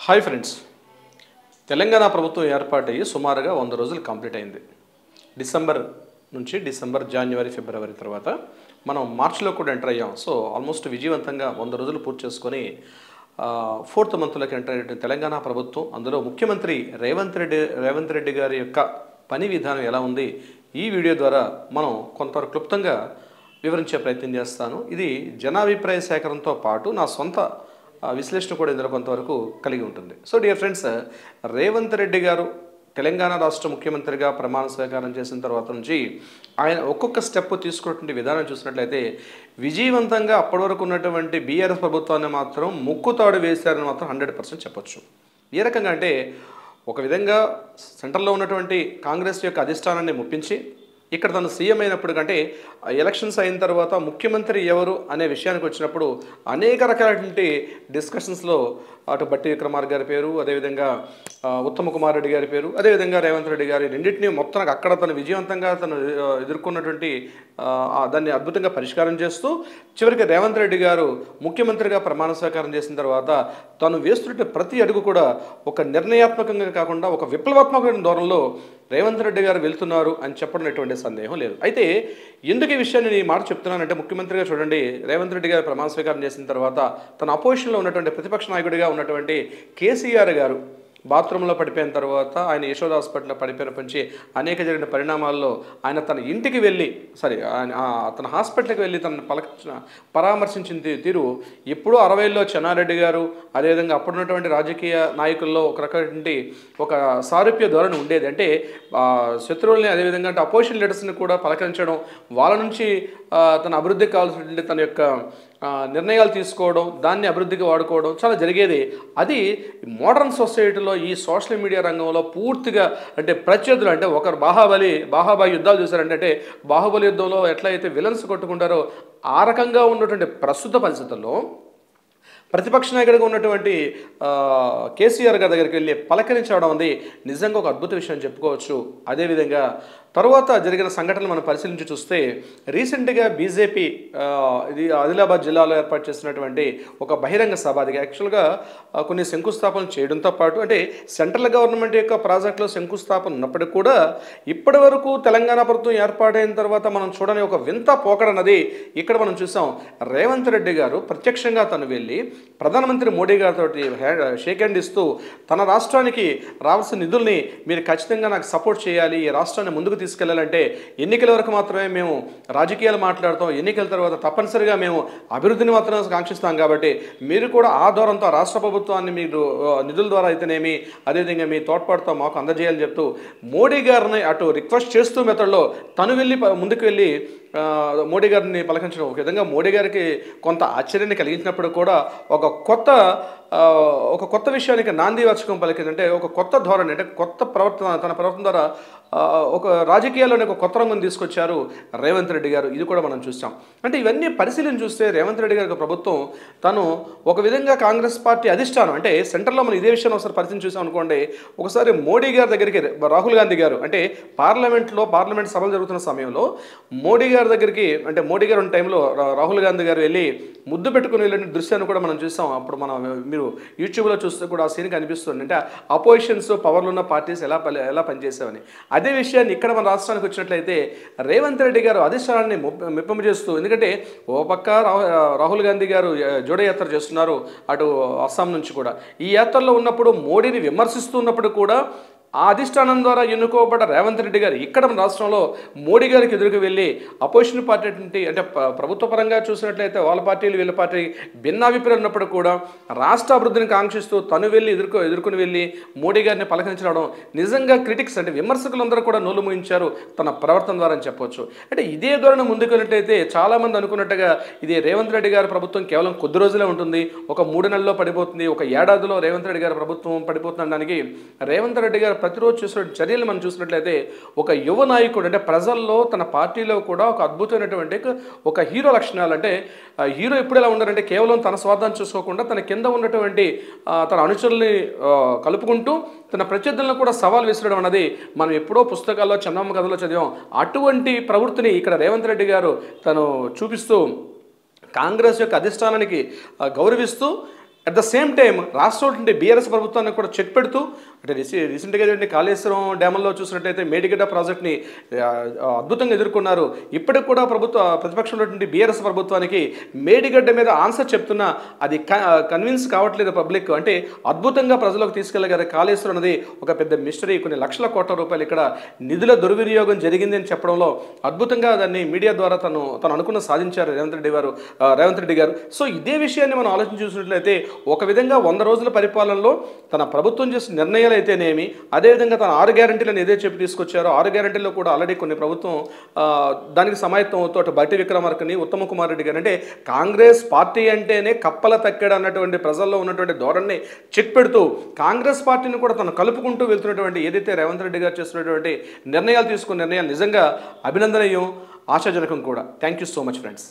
Hi friends, Telangana ప్రభుత్వం ఏర్పాటయ్యి సుమారుగా 100 రోజులు కంప్లీట్ అయింది. డిసెంబర్, జనవరి, ఫిబ్రవరి తర్వాత మనం మార్చిలో కూడా ఎంటర్ అయ్యాం. సో ఆల్మోస్ట్ విజయవంతంగా 100 రోజులు పూర్తి చేసుకొని 4th మంత్లోకి ఎంటర్ అయిన తెలంగాణ ప్రభుత్వం, అందులో ముఖ్యమంత్రి రేవంత్ రెడ్డి గారి యొక్క పని విధానం ఎలా ఉంది, ఈ వీడియో ద్వారా మనం కొంతవరకు క్లుప్తంగా వివరించే ప్రయత్నం చేస్తాను. ఇది జనాభిప్రాయ సేకరణతో పాటు నా సొంత విశ్లేషణ కూడా ఇందులో కొంతవరకు కలిగి ఉంటుంది. So dear friends, Revanth Reddy గారు తెలంగాణ రాష్ట్ర ముఖ్యమంత్రిగా ప్రమాణ స్వీకారం చేసిన తర్వాత నుంచి ఆయన ఒక్కొక్క స్టెప్ తీసుకున్నటువంటి విధానం చూసినట్లయితే విజయవంతంగా అప్పటి వరకు ఉన్నటువంటి బీఆర్ఎస్ ప్రభుత్వాన్ని మాత్రం ముక్కుతాడు వేశారని మాత్రం 100% చెప్పొచ్చు. ఏ రకంగా అంటే, ఒక విధంగా సెంట్రల్లో ఉన్నటువంటి కాంగ్రెస్ యొక్క అధిష్టానాన్ని మెప్పించి ఇక్కడ తను సీఎం అయినప్పుడు కంటే ఎలక్షన్స్ అయిన తర్వాత ముఖ్యమంత్రి ఎవరు అనే విషయానికి వచ్చినప్పుడు అనేక రకాలైనటువంటి డిస్కషన్స్లో అటు బట్టి విక్రమార్క గారి పేరు, అదేవిధంగా ఉత్తమ్ కుమార్ రెడ్డి గారి పేరు, అదేవిధంగా రేవంత్ రెడ్డి గారి రెండింటినీ మొత్తం అక్కడ తను విజయవంతంగా తను ఎదుర్కొన్నటువంటి దాన్ని అద్భుతంగా పరిష్కారం చేస్తూ చివరికి రేవంత్ రెడ్డి గారు ముఖ్యమంత్రిగా ప్రమాణ స్వీకారం చేసిన తర్వాత తను వేస్తున్న ప్రతి అడుగు కూడా ఒక నిర్ణయాత్మకంగా కాకుండా ఒక విప్లవాత్మకమైన ధోరణిలో రేవంత్ రెడ్డి గారు వెళ్తున్నారు అని చెప్పడం ఎటువంటి సందేహం లేదు. అయితే ఎందుకు ఈ విషయాన్ని నేను ఈ మాట చెప్తున్నానంటే, ముఖ్యమంత్రిగా చూడండి, రేవంత్ రెడ్డి గారు ప్రమాణ స్వీకారం చేసిన తర్వాత తన అపోజిషన్లో ఉన్నటువంటి ప్రతిపక్ష నాయకుడిగా ఉన్నటువంటి కేసీఆర్ గారు బాత్రూంలో పడిపోయిన తర్వాత ఆయన యశోద హాస్పిటల్లో పడిపోయిన నుంచి అనేక జరిగిన పరిణామాల్లో ఆయన తన ఇంటికి వెళ్ళి తన హాస్పిటల్కి వెళ్ళి తనను పరామర్శించిన తీరు ఎప్పుడూ 60ల్లో చెన్నారెడ్డి గారు, అదేవిధంగా అప్పుడున్నటువంటి రాజకీయ నాయకుల్లో ఒక రకమైనటువంటి ఒక సారూప్య ధోరణి ఉండేది. అంటే శత్రువుల్ని, అదేవిధంగా అంటే అపోజిషన్ లీడర్స్ని కూడా పలకరించడం, వాళ్ళ నుంచి తన అభివృద్ధికి కావాల్సినటువంటి తన యొక్క నిర్ణయాలు తీసుకోవడం, దాన్ని అభివృద్ధికి వాడుకోవడం చాలా జరిగేది. అది మోడర్న్ సొసైటీలో ఈ సోషల్ మీడియా రంగంలో పూర్తిగా అంటే ప్రత్యర్థులు, అంటే ఒకరు బాహాబాయి యుద్ధాలు చూశారంటే బాహుబలి యుద్ధంలో ఎట్లయితే విలన్స్ కొట్టుకుంటారో ఆ రకంగా ఉన్నటువంటి ప్రస్తుత పరిస్థితుల్లో ప్రతిపక్ష నాయకుడిగా ఉన్నటువంటి కేసీఆర్ గారి దగ్గరికి వెళ్ళి పలకరించడం ఉంది నిజంగా ఒక అద్భుత విషయం చెప్పుకోవచ్చు. అదేవిధంగా తర్వాత జరిగిన సంఘటనలు మనం పరిశీలించి చూస్తే రీసెంట్గా బీజేపీ ఇది ఆదిలాబాద్ జిల్లాలో ఏర్పాటు చేసినటువంటి ఒక బహిరంగ సభ, అది యాక్చువల్గా కొన్ని శంకుస్థాపనలు చేయడంతో పాటు అంటే సెంట్రల్ గవర్నమెంట్ యొక్క ప్రాజెక్టులో శంకుస్థాపన ఉన్నప్పటికీ కూడా ఇప్పటి వరకు తెలంగాణ ప్రభుత్వం ఏర్పాటైన తర్వాత మనం చూడని ఒక వింత పోకడన్నది ఇక్కడ మనం చూసాం. రేవంత్ రెడ్డి గారు ప్రత్యక్షంగా తను వెళ్ళి ప్రధానమంత్రి మోడీ గారితో షేక్ హ్యాండ్ ఇస్తూ తన రాష్ట్రానికి రావాల్సిన నిధుల్ని మీరు ఖచ్చితంగా నాకు సపోర్ట్ చేయాలి, ఈ రాష్ట్రాన్ని ముందుకు తీసుకెళ్లాలంటే ఎన్నికల వరకు మాత్రమే మేము రాజకీయాలు మాట్లాడతాం, ఎన్నికల తర్వాత తప్పనిసరిగా మేము అభివృద్ధిని మాత్రం కాంక్షిస్తాం, కాబట్టి మీరు కూడా ఆ దూరంతో రాష్ట్ర ప్రభుత్వాన్ని మీరు నిధుల ద్వారా అయితేనేమి, అదేవిధంగా మీ తోడ్పాటుతో మాకు అందజేయాలని చెప్తూ మోడీ గారిని అటు రిక్వెస్ట్ చేస్తూ మెథడ్లో తను వెళ్ళి ముందుకు వెళ్ళి మోడీ గారిని పలకరించడం ఒక విధంగా మోడీ గారికి కొంత ఆశ్చర్యాన్ని కలిగించినప్పుడు కూడా ఒక కొత్త విషయానికి నాంది వాచకం పలికిందంటే ఒక కొత్త ధోరణి, అంటే కొత్త ప్రవర్తన, తన ప్రవర్తన ద్వారా ఒక రాజకీయాల్లోనే ఒక కొత్త రంగం తీసుకొచ్చారు రేవంత్ రెడ్డి గారు. ఇది కూడా మనం చూసాం. అంటే ఇవన్నీ పరిశీలన చూస్తే రేవంత్ రెడ్డి గారి ప్రభుత్వం తను ఒక విధంగా కాంగ్రెస్ పార్టీ అధిష్టానం అంటే సెంటర్లో మనం ఇదే విషయాన్ని ఒకసారి పరిశీలన చూసాం అనుకోండి. ఒకసారి మోడీ గారి దగ్గరికి రాహుల్ గాంధీ గారు అంటే పార్లమెంట్ సభలు జరుగుతున్న సమయంలో మోడీ గారి దగ్గరికి, అంటే మోడీ గారు ఉన్న టైంలో రాహుల్ గాంధీ గారు వెళ్ళి ముద్దు పెట్టుకుని వెళ్ళిన దృశ్యాన్ని కూడా మనం చూసాం. అప్పుడు మీరు యూట్యూబ్లో చూస్తే కూడా ఆ సీన్ కనిపిస్తుంది. అంటే అపోజిషన్స్, పవర్లో ఉన్న పార్టీస్ ఎలా పనిచేసామని. అదే విషయాన్ని ఇక్కడ మన రాష్ట్రానికి వచ్చినట్లయితే రేవంత్ రెడ్డి గారు అధిష్టానాన్ని మెప్పింపజేస్తూ, ఎందుకంటే ఓ పక్క రాహుల్ గాంధీ గారు జోడో యాత్ర చేస్తున్నారు అటు అస్సాం నుంచి కూడా. ఈ యాత్రలో ఉన్నప్పుడు మోడీని విమర్శిస్తూ ఉన్నప్పుడు కూడా ఆ అధిష్టానం ద్వారా ఎన్నుకోబడ్డ రేవంత్ రెడ్డి గారు ఇక్కడ మన రాష్ట్రంలో మోడీ గారికి ఎదురుకు వెళ్ళి అపోజిషన్ పార్టీ అంటే ప్రభుత్వ పరంగా చూసినట్లయితే వాళ్ళ పార్టీలు వీళ్ళ పార్టీ భిన్నాభిప్రాయం ఉన్నప్పుడు కూడా రాష్ట్ర అభివృద్ధిని కాంక్షిస్తూ తను వెళ్ళి ఎదుర్కొని వెళ్ళి మోడీ గారిని పలకరించడం నిజంగా క్రిటిక్స్ అంటే విమర్శకులందరూ కూడా నోలు మూయించారు తన ప్రవర్తన ద్వారా అని చెప్పొచ్చు. అంటే ఇదే ధోరణి ముందుకు వెళ్ళినట్టయితే చాలామంది అనుకున్నట్టుగా ఇది రేవంత్ రెడ్డి గారి ప్రభుత్వం కేవలం కొద్ది రోజులే ఉంటుంది, ఒక 3 నెలల్లో పడిపోతుంది, ఒక ఏడాదిలో రేవంత్ రెడ్డి గారి ప్రభుత్వం పడిపోతుండడానికి రేవంత్ రెడ్డి గారు ప్రతిరోజు చూసిన చర్యలు మనం చూసినట్లయితే ఒక యువ నాయకుడు అంటే ప్రజల్లో తన పార్టీలో కూడా ఒక అద్భుతమైనటువంటి ఒక హీరో లక్షణాలు. అంటే హీరో ఎప్పుడు ఎలా ఉండాలంటే కేవలం తన స్వార్థాన్ని చూసుకోకుండా తన కింద ఉన్నటువంటి తన అనుచరుల్ని కలుపుకుంటూ తన ప్రత్యర్థులను కూడా సవాల్ విసరడం అన్నది మనం ఎప్పుడో పుస్తకాల్లో చందమ్మ కథలో చదివాం. అటువంటి ప్రవృత్తిని ఇక్కడ రేవంత్ రెడ్డి గారు తను చూపిస్తూ కాంగ్రెస్ యొక్క అధిష్టానానికి గౌరవిస్తూ అట్ ద సేమ్ టైం రాష్ట్రంలో బీఆర్ఎస్ ప్రభుత్వాన్ని కూడా చెక్ పెడుతూ అంటే రీసెంట్గా కాళేశ్వరం డ్యామ్లో చూసినట్టయితే మేడిగడ్డ ప్రాజెక్ట్ని అద్భుతంగా ఎదుర్కొన్నారు. ఇప్పటికి కూడా ప్రతిపక్షంలో బీఆర్ఎస్ ప్రభుత్వానికి మేడిగడ్డ మీద ఆన్సర్ చెప్తున్నా అది కన్విన్స్ కావట్లేదు పబ్లిక్. అంటే అద్భుతంగా ప్రజలకు తీసుకెళ్ళగారు. కాళేశ్వరం అనేది ఒక పెద్ద మిస్టరీ, కొన్ని లక్షల కోట్ల రూపాయలు ఇక్కడ నిధుల దుర్వినియోగం జరిగింది అని చెప్పడంలో అద్భుతంగా దాన్ని మీడియా ద్వారా తను అనుకున్న సాధించారు రేవంత్ రెడ్డి గారు. సో ఇదే విషయాన్ని మనం ఆలోచన చూసినట్లయితే ఒక విధంగా 100 రోజుల పరిపాలనలో తన ప్రభుత్వం చేసిన నిర్ణయాలు అయితేనేమి, అదేవిధంగా తన 6 గ్యారంటీలను ఏదైతే చెప్పి తీసుకొచ్చారో 6 గ్యారంటీల్లో కూడా ఆల్రెడీ కొన్ని ప్రభుత్వం దానికి సమాయత్తం అవుతూ అటు బట్టి విక్రమార్కని, ఉత్తమ్ కుమార్ రెడ్డి గారు అంటే కాంగ్రెస్ పార్టీ అంటేనే కప్పల తక్కెడ అన్నటువంటి ప్రజల్లో ఉన్నటువంటి ధోరణిని చెక్ పెడుతూ కాంగ్రెస్ పార్టీని కూడా తను కలుపుకుంటూ వెళ్తున్నటువంటి ఏదైతే రేవంత్ రెడ్డి గారు చేస్తున్నటువంటి నిర్ణయాలు తీసుకున్న నిర్ణయాలు నిజంగా అభినందనీయం, ఆశాజనకం కూడా. Thank you so much friends.